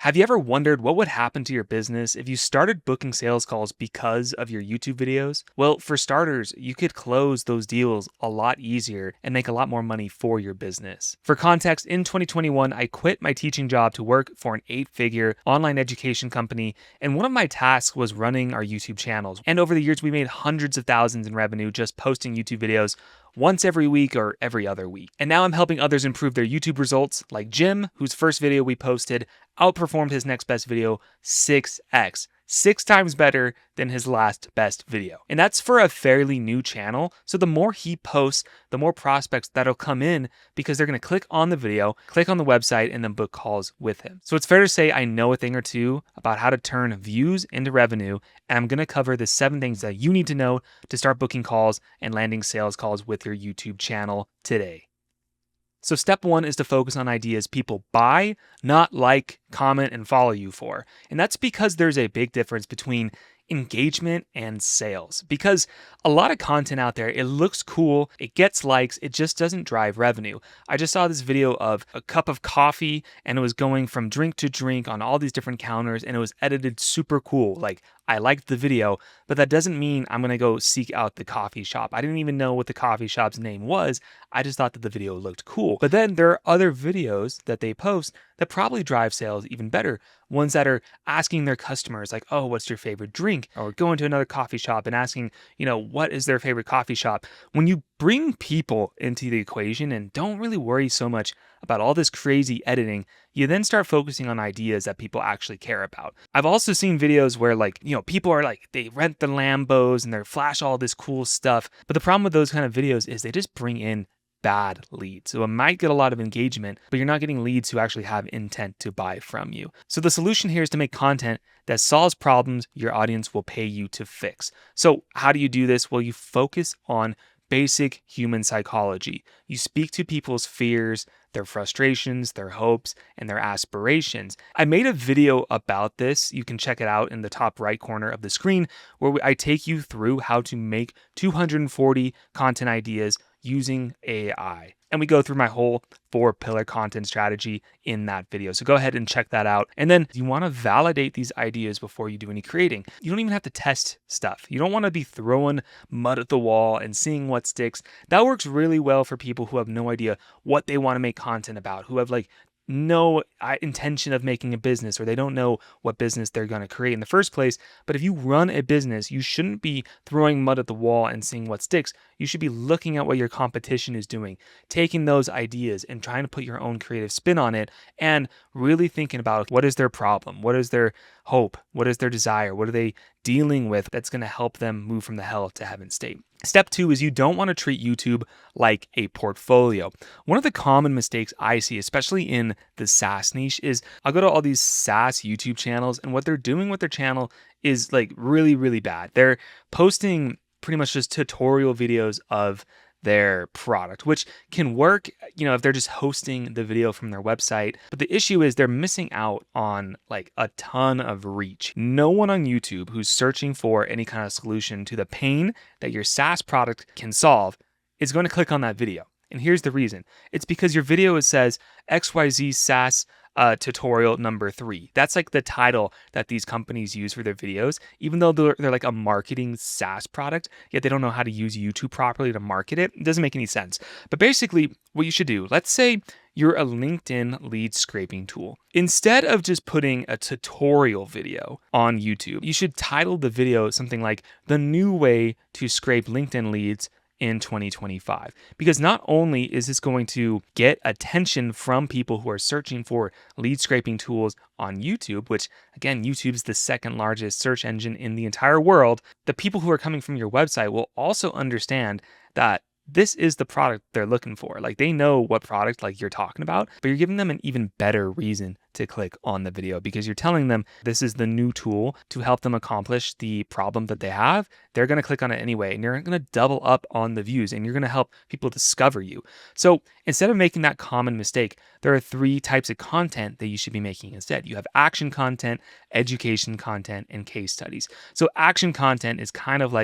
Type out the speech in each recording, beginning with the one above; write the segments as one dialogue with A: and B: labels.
A: Have you ever wondered what would happen to your business if you started booking sales calls because of your YouTube videos? Well, for starters, you could close those deals a lot easier and make a lot more money for your business. For context, in 2021, I quit my teaching job to work for an 8-figure online education company, and one of my tasks was running our YouTube channels. And over the years, we made hundreds of thousands in revenue just posting YouTube videos once every week or every other week. And now I'm helping others improve their YouTube results, like Jim, whose first video we posted outperformed his next best video 6x. 6 times better than his last best video. And that's for a fairly new channel. So the more he posts, the more prospects that'll come in because they're going to click on the video, click on the website, and then book calls with him. So it's fair to say I know a thing or two about how to turn views into revenue. And I'm going to cover the 7 things that you need to know to start booking calls and landing sales calls with your YouTube channel today. So step 1 is to focus on ideas people buy, not like, comment, and follow you for. And that's because there's a big difference between engagement and sales. Because a lot of content out there, it looks cool, it gets likes, it just doesn't drive revenue. I just saw this video of a cup of coffee and it was going from drink to drink on all these different counters and it was edited super cool. Like, I liked the video, but that doesn't mean I'm going to go seek out the coffee shop. I didn't even know what the coffee shop's name was. I just thought that the video looked cool. But then there are other videos that they post that probably drive sales even better. Ones that are asking their customers like, oh, what's your favorite drink? Or going to another coffee shop and asking, what is their favorite coffee shop? When you bring people into the equation and don't really worry so much about all this crazy editing, you then start focusing on ideas that people actually care about. I've also seen videos where people are they rent the Lambos and they flash all this cool stuff. But the problem with those kind of videos is they just bring in bad leads. So it might get a lot of engagement, but you're not getting leads who actually have intent to buy from you. So the solution here is to make content that solves problems your audience will pay you to fix. So how do you do this? Well, you focus on basic human psychology. You speak to people's fears, their frustrations, their hopes, and their aspirations. I made a video about this. You can check it out in the top right corner of the screen, where I take you through how to make 240 content ideas using AI. And we go through my whole 4-pillar content strategy in that video. So go ahead and check that out. And then you want to validate these ideas before you do any creating. You don't even have to test stuff. You don't want to be throwing mud at the wall and seeing what sticks. That works really well for people who have no idea what they want to make content about, who have no intention of making a business, or they don't know what business they're going to create in the first place. But if you run a business, you shouldn't be throwing mud at the wall and seeing what sticks. You should be looking at what your competition is doing, taking those ideas and trying to put your own creative spin on it, and really thinking about what is their problem, what is their hope, what is their desire, what are they dealing with that's going to help them move from the hell to heaven state. Step 2 is you don't want to treat YouTube like a portfolio. One of the common mistakes I see, especially in the SaaS niche, is I'll go to all these SaaS YouTube channels, and what they're doing with their channel is really, really bad. They're posting pretty much just tutorial videos of their product, which can work, if they're just hosting the video from their website. But the issue is they're missing out on a ton of reach. No one on YouTube who's searching for any kind of solution to the pain that your SaaS product can solve is going to click on that video. And here's the reason. It's because your video says XYZ SaaS tutorial number 3. That's the title that these companies use for their videos, even though they're a marketing SaaS product, yet they don't know how to use YouTube properly to market it. It doesn't make any sense. But basically, what you should do, let's say you're a LinkedIn lead scraping tool. Instead of just putting a tutorial video on YouTube, you should title the video something like "The New Way to Scrape LinkedIn Leads in 2025. Because not only is this going to get attention from people who are searching for lead scraping tools on YouTube, which again, YouTube is the second largest search engine in the entire world, the people who are coming from your website will also understand that this is the product they're looking for. They know what product you're talking about, but you're giving them an even better reason to click on the video because you're telling them this is the new tool to help them accomplish the problem that they have. They're going to click on it anyway, and you're going to double up on the views, and you're going to help people discover you. So instead of making that common mistake, there are 3 types of content that you should be making instead. You have action content, education content, and case studies. So action content is kind of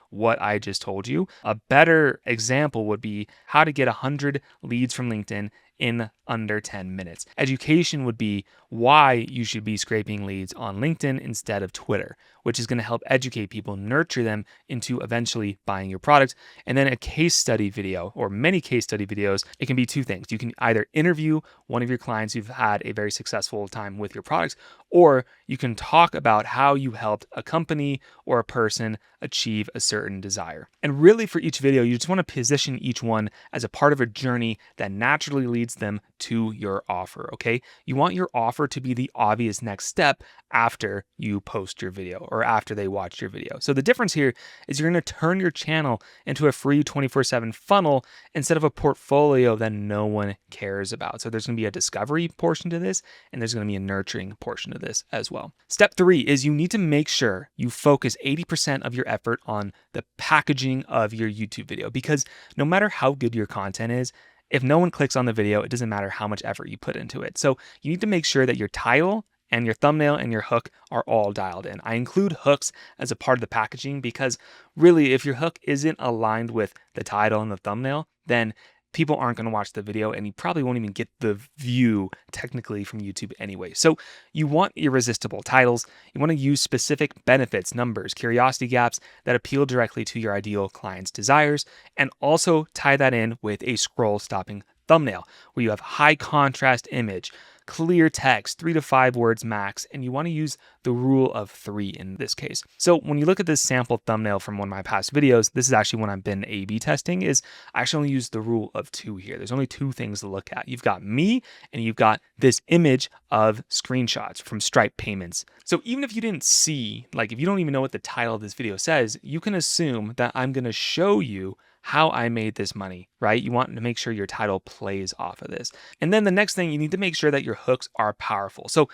A: what I just told you. A better example would be how to get 100 leads from LinkedIn in under 10 minutes. Education would be why you should be scraping leads on LinkedIn instead of Twitter, which is going to help educate people, nurture them into eventually buying your product. And then a case study video or many case study videos, it can be two things. You can either interview one of your clients who've had a very successful time with your products, or you can talk about how you helped a company or a person achieve a certain desire. And really for each video, you just want to position each one as a part of a journey that naturally leads them to your offer, okay? You want your offer to be the obvious next step after you post your video or after they watch your video. So the difference here is you're going to turn your channel into a free 24/7 funnel instead of a portfolio that no one cares about. So there's going to be a discovery portion to this, and there's going to be a nurturing portion to this as well. Step 3 is you need to make sure you focus 80% of your effort on the packaging of your YouTube video, because no matter how good your content is, if no one clicks on the video, it doesn't matter how much effort you put into it. So you need to make sure that your title and your thumbnail and your hook are all dialed in. I include hooks as a part of the packaging because really, if your hook isn't aligned with the title and the thumbnail, then people aren't going to watch the video and you probably won't even get the view technically from YouTube anyway. So you want irresistible titles. You want to use specific benefits, numbers, curiosity gaps that appeal directly to your ideal client's desires, and also tie that in with a scroll stopping thumbnail where you have high contrast image, clear text, 3 to 5 words max, and you want to use the rule of 3 in this case. So when you look at this sample thumbnail from one of my past videos, this is actually when I've been A/B testing, is I actually only use the rule of 2 here. There's only 2 things to look at. You've got me and you've got this image of screenshots from Stripe payments. So even if you didn't see, like if you don't even know what the title of this video says, you can assume that I'm going to show you how I made this money, right? You want to make sure your title plays off of this. And then the next thing, you need to make sure that your hooks are powerful. So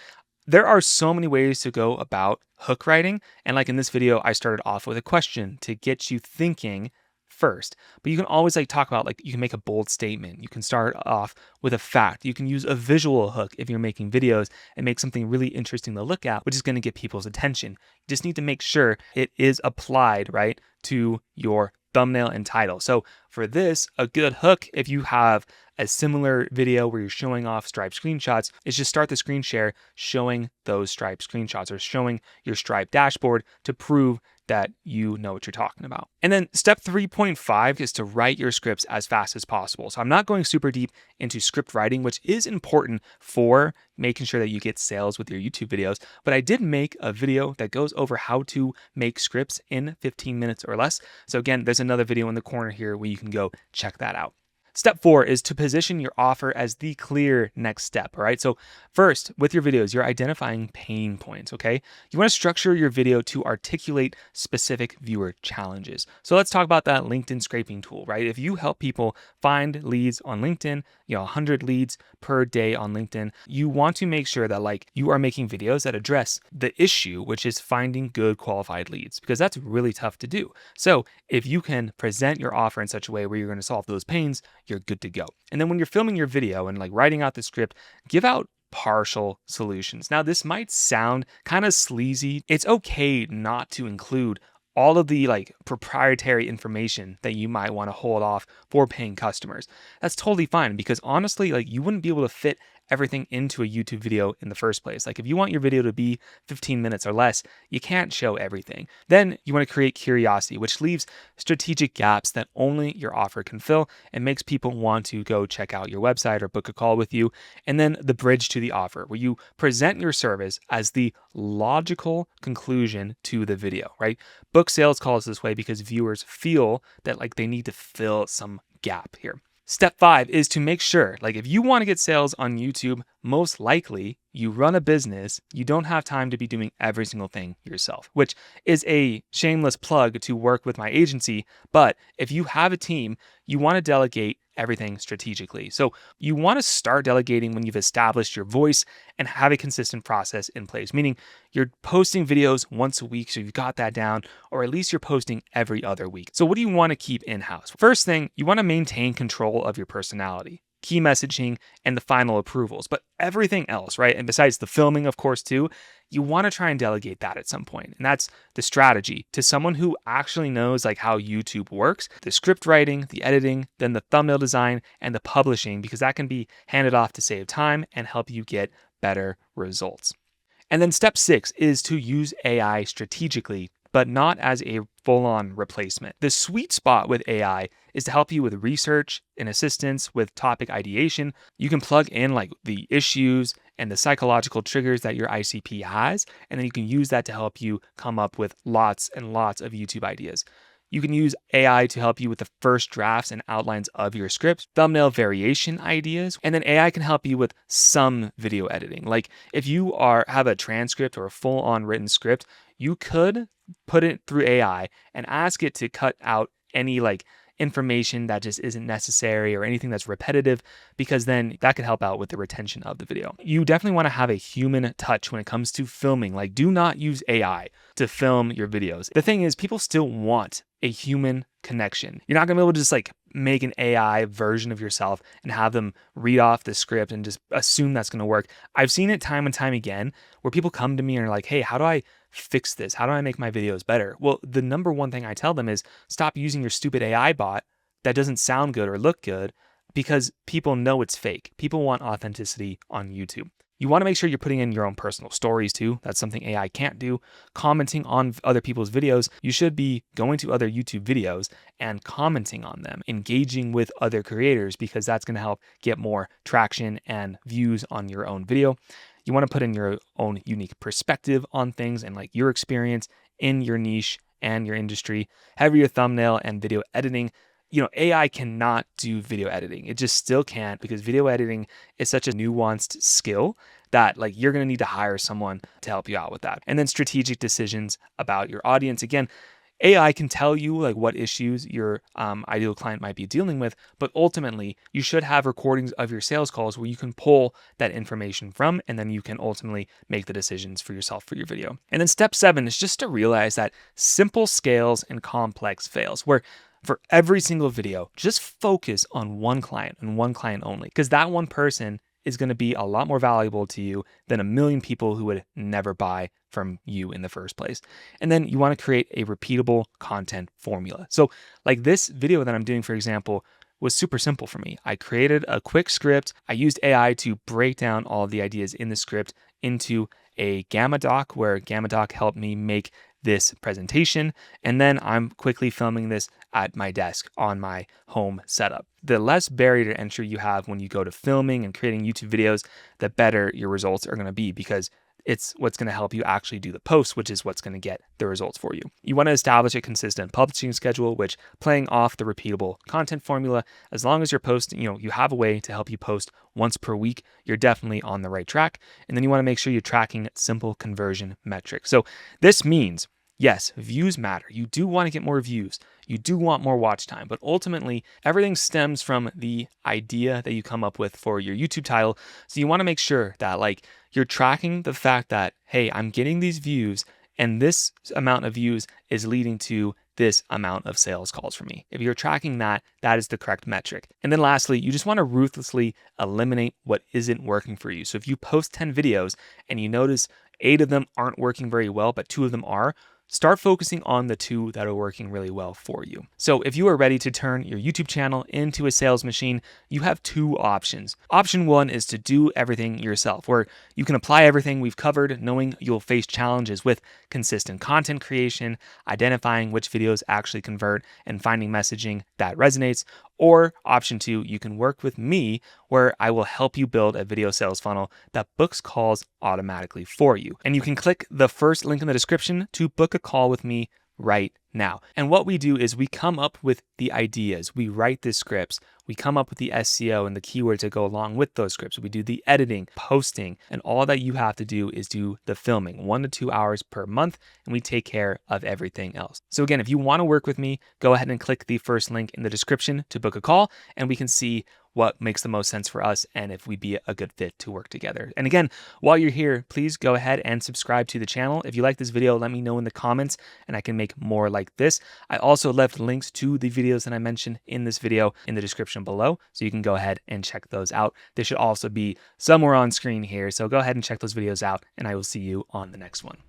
A: there are so many ways to go about hook writing. And like in this video, I started off with a question to get you thinking first. But you can always talk about, you can make a bold statement. You can start off with a fact. You can use a visual hook if you're making videos and make something really interesting to look at, which is going to get people's attention. You just need to make sure it is applied, right, to your thumbnail and title. So for this, a good hook, if you have a similar video where you're showing off Stripe screenshots, is just start the screen share showing those Stripe screenshots or showing your Stripe dashboard to prove that you know what you're talking about. And then step 3.5 is to write your scripts as fast as possible. So I'm not going super deep into script writing, which is important for making sure that you get sales with your YouTube videos. But I did make a video that goes over how to make scripts in 15 minutes or less. So again, there's another video in the corner here where you can go check that out. Step 4 is to position your offer as the clear next step, all right? So first, with your videos, you're identifying pain points, okay? You want to structure your video to articulate specific viewer challenges. So let's talk about that LinkedIn scraping tool, right? If you help people find leads on LinkedIn, 100 leads per day on LinkedIn, you want to make sure that you are making videos that address the issue, which is finding good qualified leads, because that's really tough to do. So if you can present your offer in such a way where you're going to solve those pains, you're good to go. And then when you're filming your video and writing out the script, give out partial solutions. Now, this might sound kind of sleazy. It's okay not to include all of the proprietary information that you might want to hold off for paying customers. That's totally fine, because honestly, you wouldn't be able to fit everything into a YouTube video in the first place. If you want your video to be 15 minutes or less, you can't show everything. Then you want to create curiosity, which leaves strategic gaps that only your offer can fill and makes people want to go check out your website or book a call with you. And then the bridge to the offer, where you present your service as the logical conclusion to the video, right? Book sales calls this way because viewers feel that they need to fill some gap here. Step 5 is to make sure, if you want to get sales on YouTube, most likely you run a business, you don't have time to be doing every single thing yourself, which is a shameless plug to work with my agency. But if you have a team, you want to delegate everything strategically. So you want to start delegating when you've established your voice and have a consistent process in place, meaning you're posting videos once a week, so you've got that down, or at least you're posting every other week. So what do you want to keep in-house? First thing, you want to maintain control of your personality. key messaging, and the final approvals. But everything else, right? And besides the filming, of course, too, you want to try and delegate that at some point. And that's the strategy to someone who actually knows like how YouTube works, the script writing, the editing, then the thumbnail design, and the publishing, because that can be handed off to save time and help you get better results. And then step 6 is to use AI strategically, but not as a full-on replacement. The sweet spot with AI is to help you with research and assistance with topic ideation. You can plug in like the issues and the psychological triggers that your ICP has, and then you can use that to help you come up with lots and lots of YouTube ideas. You can use AI to help you with the first drafts and outlines of your script, thumbnail variation ideas, and then AI can help you with some video editing. Like if you have a transcript or a full-on written script, you could put it through AI and ask it to cut out any like information that just isn't necessary or anything that's repetitive, because then that could help out with the retention of the video. You definitely want to have a human touch when it comes to filming. Like, do not use AI to film your videos. The thing is, people still want a human connection. You're not gonna be able to just like make an AI version of yourself and have them read off the script and just assume that's gonna work. I've seen it time and time again where people come to me and are like, hey, how do I fix this? How do I make my videos better? Well, the number one thing I tell them is stop using your stupid AI bot that doesn't sound good or look good, because people know it's fake. People want authenticity on YouTube. You want to make sure you're putting in your own personal stories too. That's something AI can't do. Commenting on other people's videos. You should be going to other YouTube videos and commenting on them, engaging with other creators, because that's going to help get more traction and views on your own video. You want to put in your own unique perspective on things and like your experience in your niche and your industry. Have your thumbnail and video editing. You know, AI cannot do video editing. It just still can't, because video editing is such a nuanced skill that like you're going to need to hire someone to help you out with that. And then strategic decisions about your audience. Again, AI can tell you like what issues your ideal client might be dealing with, but ultimately you should have recordings of your sales calls where you can pull that information from, and then you can ultimately make the decisions for yourself for your video. And then step 7 is just to realize that simple scales and complex fails, where for every single video, just focus on one client and one client only, because that one person is going to be a lot more valuable to you than a million people who would never buy from you in the first place. And then you want to create a repeatable content formula. So like this video that I'm doing, for example, was super simple for me. I created a quick script. I used AI to break down all of the ideas in the script into a Gamma doc, where Gamma doc helped me make this presentation. And then I'm quickly filming this at my desk on my home setup. The less barrier to entry you have when you go to filming and creating YouTube videos, the better your results are going to be, because it's what's going to help you actually do the post, which is what's going to get the results for you. You want to establish a consistent publishing schedule, which playing off the repeatable content formula, as long as you're posting, you have a way to help you post once per week, you're definitely on the right track. And then you want to make sure you're tracking simple conversion metrics. So this means, yes, views matter. You do want to get more views. You do want more watch time, but ultimately everything stems from the idea that you come up with for your YouTube title. So you want to make sure that like you're tracking the fact that, hey, I'm getting these views and this amount of views is leading to this amount of sales calls for me. If you're tracking that, that is the correct metric. And then lastly, you just want to ruthlessly eliminate what isn't working for you. So if you post 10 videos and you notice 8 of them aren't working very well, but 2 of them are, start focusing on the 2 that are working really well for you. So if you are ready to turn your YouTube channel into a sales machine, you have 2 options. Option 1 is to do everything yourself, where you can apply everything we've covered, knowing you'll face challenges with consistent content creation, identifying which videos actually convert, and finding messaging that resonates. Or option 2, you can work with me, where I will help you build a video sales funnel that books calls automatically for you. And you can click the first link in the description to book a call with me right now. And what we do is we come up with the ideas, we write the scripts, we come up with the SEO and the keywords that go along with those scripts. We do the editing, posting, and all that you have to do is do the filming, 1 to 2 hours per month, and we take care of everything else. So again, if you want to work with me, go ahead and click the first link in the description to book a call, and we can see what makes the most sense for us and if we'd be a good fit to work together. And again, while you're here, please go ahead and subscribe to the channel. If you like this video, let me know in the comments and I can make more like this. I also left links to the videos that I mentioned in this video in the description below, so you can go ahead and check those out. They should also be somewhere on screen here, so go ahead and check those videos out, and I will see you on the next one.